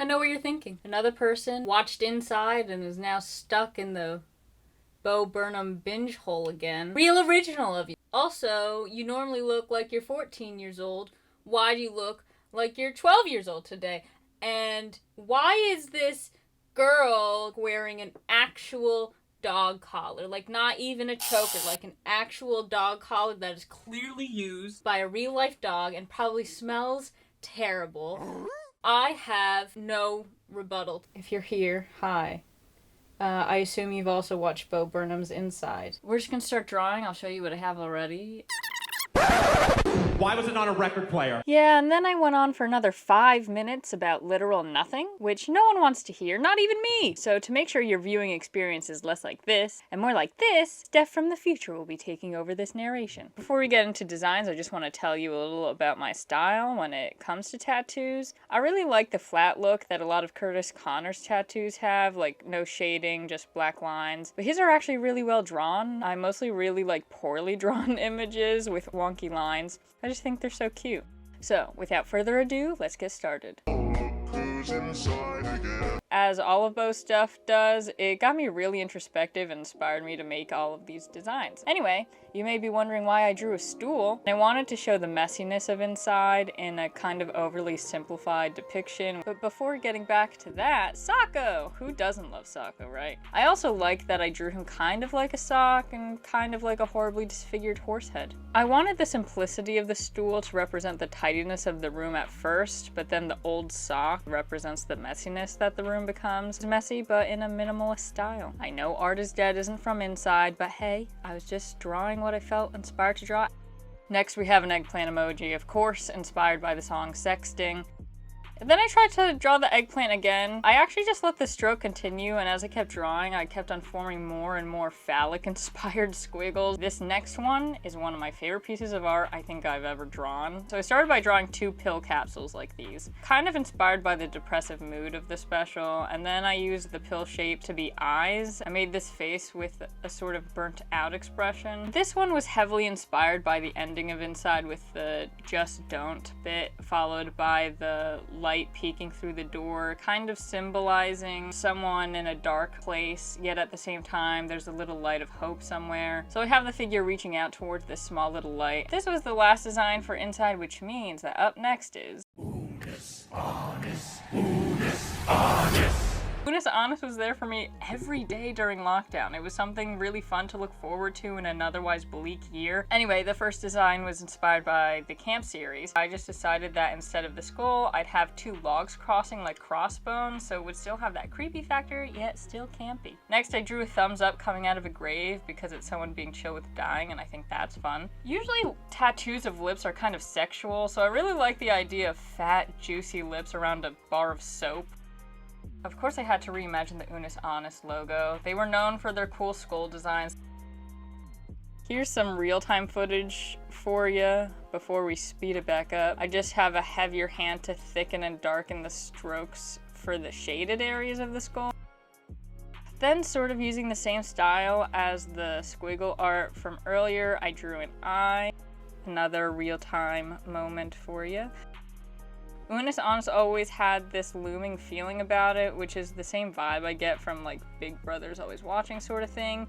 I know what you're thinking. Another person watched Inside and is now stuck in the Bo Burnham binge hole again. Real original of you. Also, you normally look like you're 14 years old. Why do you look like you're 12 years old today? And why is this girl wearing an actual dog collar? Like, not even a choker, like an actual dog collar that is clearly used by a real life dog and probably smells terrible. I have no rebuttal. If you're here, hi. I assume you've also watched Bo Burnham's Inside. We're just gonna start drawing. I'll show you what I have already. Why was it not a record player? Yeah, and then I went on for another 5 minutes about literal nothing, which no one wants to hear, not even me. So to make sure your viewing experience is less like this, and more like this, Steph from the future will be taking over this narration. Before we get into designs, I just want to tell you a little about my style when it comes to tattoos. I really like the flat look that a lot of Curtis Connor's tattoos have, like no shading, just black lines. But his are actually really well drawn. I mostly really like poorly drawn images with wonky lines. I just think they're so cute. So, without further ado, let's get started. As all of Bo's stuff does, it got me really introspective and inspired me to make all of these designs. Anyway, you may be wondering why I drew a stool. I wanted to show the messiness of Inside in a kind of overly simplified depiction. But before getting back to that, Socko! Who doesn't love Socko, right? I also like that I drew him kind of like a sock and kind of like a horribly disfigured horse head. I wanted the simplicity of the stool to represent the tidiness of the room at first, but then the old sock represents the messiness that the room becomes. Messy, but in a minimalist style. I know Art is Dead isn't from Inside, but hey, I was just drawing what I felt inspired to draw. Next we have an eggplant emoji, of course, inspired by the song Sexting. And then I tried to draw the eggplant again. I actually just let the stroke continue, and as I kept drawing, I kept on forming more and more phallic-inspired squiggles. This next one is one of my favorite pieces of art I think I've ever drawn. So I started by drawing 2 pill capsules like these, kind of inspired by the depressive mood of the special, and then I used the pill shape to be eyes. I made this face with a sort of burnt out expression. This one was heavily inspired by the ending of Inside with the just don't bit, followed by the light peeking through the door, kind of symbolizing someone in a dark place, yet at the same time there's a little light of hope somewhere. So I have the figure reaching out towards this small little light. This was the last design for Inside, which means that up next is Unus Annus, Unus Annus. Unus Annus was there for me every day during lockdown. It was something really fun to look forward to in an otherwise bleak year. Anyway, the first design was inspired by the camp series. I just decided that instead of the skull, I'd have 2 logs crossing like crossbones, so it would still have that creepy factor, yet still campy. Next, I drew a thumbs up coming out of a grave because it's someone being chill with dying, and I think that's fun. Usually, tattoos of lips are kind of sexual, so I really like the idea of fat, juicy lips around a bar of soap. Of course I had to reimagine the Unus Annus logo. They were known for their cool skull designs. Here's some real-time footage for you before we speed it back up. I just have a heavier hand to thicken and darken the strokes for the shaded areas of the skull. Then, sort of using the same style as the squiggle art from earlier, I drew an eye. Another real-time moment for you. Unus Annus always had this looming feeling about it, which is the same vibe I get from like Big Brother's Always Watching sort of thing.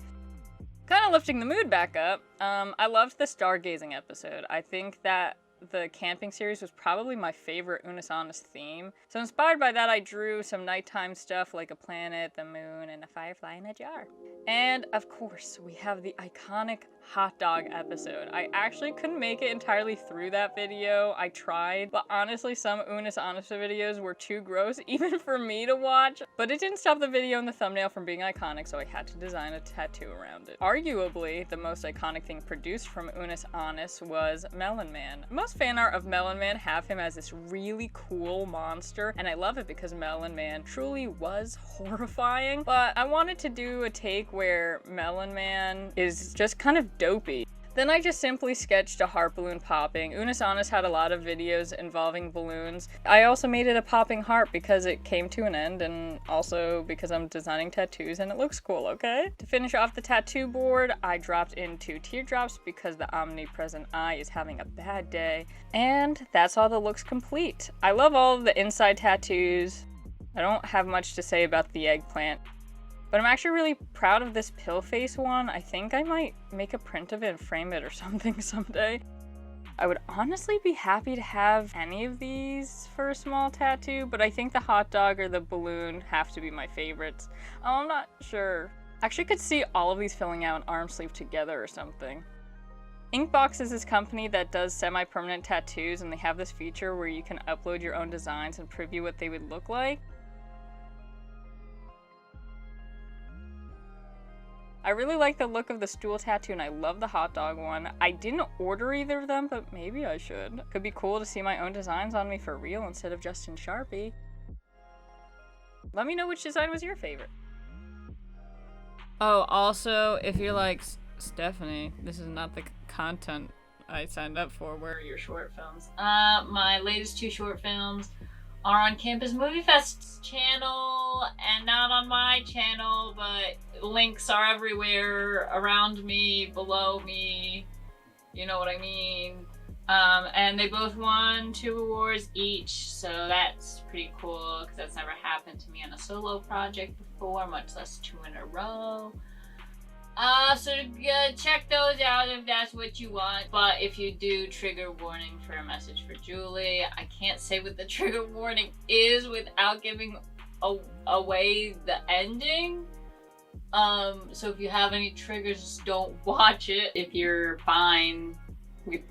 Kind of lifting the mood back up, I loved the stargazing episode. I think that the camping series was probably my favorite Unus Annus theme. So inspired by that, I drew some nighttime stuff like a planet, the moon, and a firefly in a jar. And of course, we have the iconic hot dog episode. I actually couldn't make it entirely through that video. I tried, but honestly, some Unus Annus videos were too gross even for me to watch. But it didn't stop the video and the thumbnail from being iconic, so I had to design a tattoo around it. Arguably, the most iconic thing produced from Unus Annus was Melon Man. Most fan art of Melon Man have him as this really cool monster, and I love it because Melon Man truly was horrifying. But I wanted to do a take where Melon Man is just kind of dopey. Then I just simply sketched a heart balloon popping. Unus Annus had a lot of videos involving balloons. I also made it a popping heart because it came to an end, and also because I'm designing tattoos and it looks cool, okay? To finish off the tattoo board, I dropped in 2 teardrops because the omnipresent eye is having a bad day. And that's all that looks complete. I love all of the inside tattoos. I don't have much to say about the eggplant, but I'm actually really proud of this pill face one. I think I might make a print of it and frame it or something someday. I would honestly be happy to have any of these for a small tattoo, but I think the hot dog or the balloon have to be my favorites. Oh, I'm not sure. Actually could see all of these filling out an arm sleeve together or something. Inkbox is this company that does semi-permanent tattoos, and they have this feature where you can upload your own designs and preview what they would look like. I really like the look of the stool tattoo, and I love the hot dog one. I didn't order either of them, but maybe I should. Could be cool to see my own designs on me for real instead of just in Sharpie. Let me know which design was your favorite. Oh, also, if you're like, Stephanie, this is not the content I signed up for. Where are your short films? My latest 2 short films are on Campus Movie Fest's channel and not on my channel, but links are everywhere around me, below me, you know what I mean. And they both won 2 awards each, so that's pretty cool because that's never happened to me on a solo project before, much less 2 in a row. So check those out if that's what you want. But if you do, trigger warning for a message for Julie. I can't say what the trigger warning is without giving away the ending. So if you have any triggers, just don't watch it. If you're fine with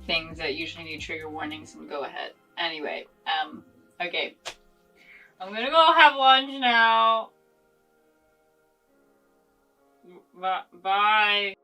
things that usually need trigger warnings, then go ahead. Anyway, okay. I'm gonna go have lunch now. Bye.